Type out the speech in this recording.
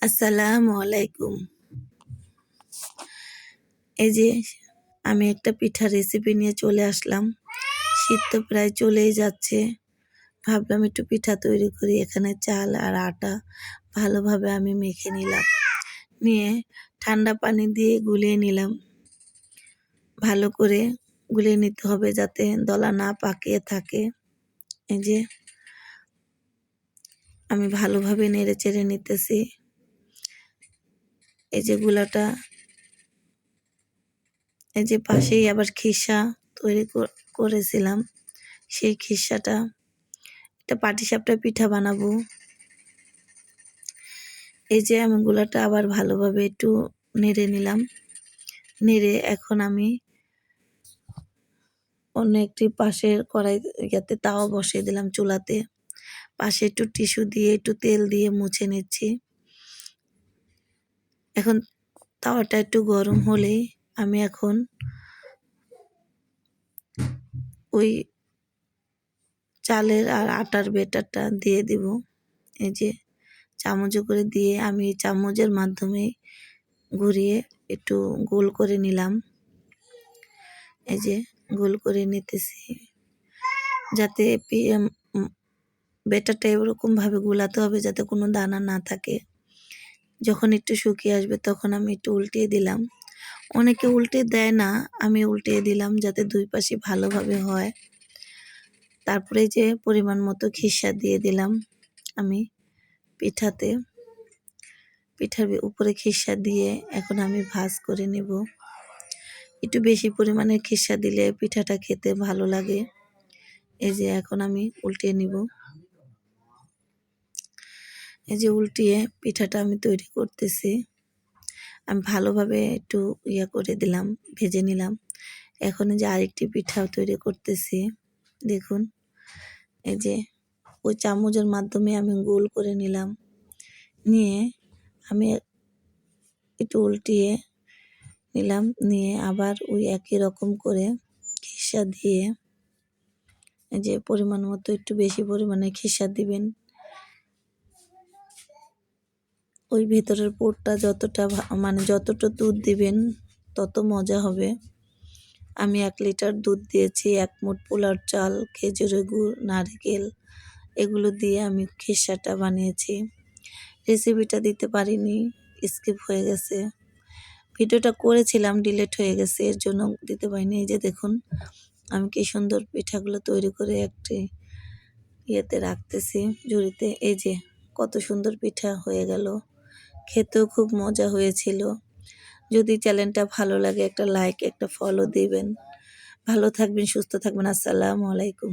আসসালামু আলাইকুম। এই যে আমি একটা পিঠার রেসিপি নিয়ে চলে আসলাম। শীত তো প্রায় চলেই যাচ্ছে। ভাবলাম একটু পিঠা তৈরি করি। এখানে চাল আর আটা ভালোভাবে আমি মেখে নিলাম। নিয়ে ঠান্ডা পানি দিয়ে গুলিয়ে নিলাম। ভালো করে গুলিয়ে নিতে হবে যাতে দলা না পাকিয়ে থাকে। এই যে আমি ভালোভাবে নেড়ে চেড়ে নিতেছি। এই যে গুলাটা এই যে পাশেই আবার খিসা তৈরি করেছিলাম। সেই খিসাটা একটা পাটিসাপটা পিঠা বানাবো। এই যে আমি গুলাটা আবার ভালোভাবে একটু নেড়ে নিলাম। নেড়ে এখন আমি অন্য একটি পাশের কড়াই ইয়াতে তাওয়া বসিয়ে দিলাম চুলাতে। পাশে একটু টিস্যু দিয়ে একটু তেল দিয়ে মুছে নিচ্ছি। এখন তাওয়াটা একটু গরম হলেই আমি এখন ওই চালের আর আটার ব্যাটারটা দিয়ে দিব। এই যে চামচে করে দিয়ে আমি চামচের মাধ্যমে ঘুরিয়ে একটু গোল করে নিলাম। এই যে গোল করে নিতেছি যাতে ব্যাটারটা এরকমভাবে গোলাতে হবে যাতে কোনো দানা না থাকে। যখন একটু শুকিয়ে আসবে তখন আমি একটু উল্টিয়ে দিলাম। অনেকে উল্টে দেয় না, আমি উল্টিয়ে দিলাম যাতে দুই পাশে ভালোভাবে হয়। তারপরে যে পরিমাণ মতো খিসা দিয়ে দিলাম আমি পিঠাতে। পিঠার উপরে খিসা দিয়ে এখন আমি ভাজ করে নেব। একটু বেশি পরিমাণে খিসা দিলে পিঠাটা খেতে ভালো লাগে। এই যে এখন আমি উল্টিয়ে নিব। এই যে উল্টিয়ে পিঠাটা আমি তৈরি করতেছি। আমি ভালোভাবে একটু করে দিলাম, ভেজে নিলাম। এখন যে আরেকটি পিঠাও তৈরি করতেছি। দেখুন এই যে ওই চামচের মাধ্যমে আমি গোল করে নিলাম। নিয়ে আমি একটু উল্টিয়ে নিলাম। নিয়ে আবার ওই একই রকম করে খিসা দিয়ে এই যে পরিমাণ মতো একটু বেশি পরিমাণে খিসা দিবেন। ওই ভেতরের পুরটা যতটা যতটা দুধ দিবেন তত মজা হবে। আমি 1 লিটার দুধ দিয়েছি, 1 মুঠ পোলার চাল, খেজুরের গুড়, নারকেল এগুলো দিয়ে আমি খিসাটা বানিয়েছি। রেসিপিটা দিতে পারিনি, স্কিপ হয়ে গেছে। ভিডিওটা করেছিলাম ডিলিট হয়ে গেছে, এর জন্য দিতে পারিনি। এই যে দেখুন আমি কি সুন্দর পিঠাগুলো তৈরি করে একটি ইয়েতে রাখতেছি ঝুড়িতে। এই যে কত সুন্দর পিঠা হয়ে গেল। খেতেও খুব মজা হয়েছিল। যদি চ্যানেলটা ভালো লাগে একটা লাইক একটা ফলো দিবেন। ভালো থাকবেন, সুস্থ থাকবেন। আসসালামু আলাইকুম।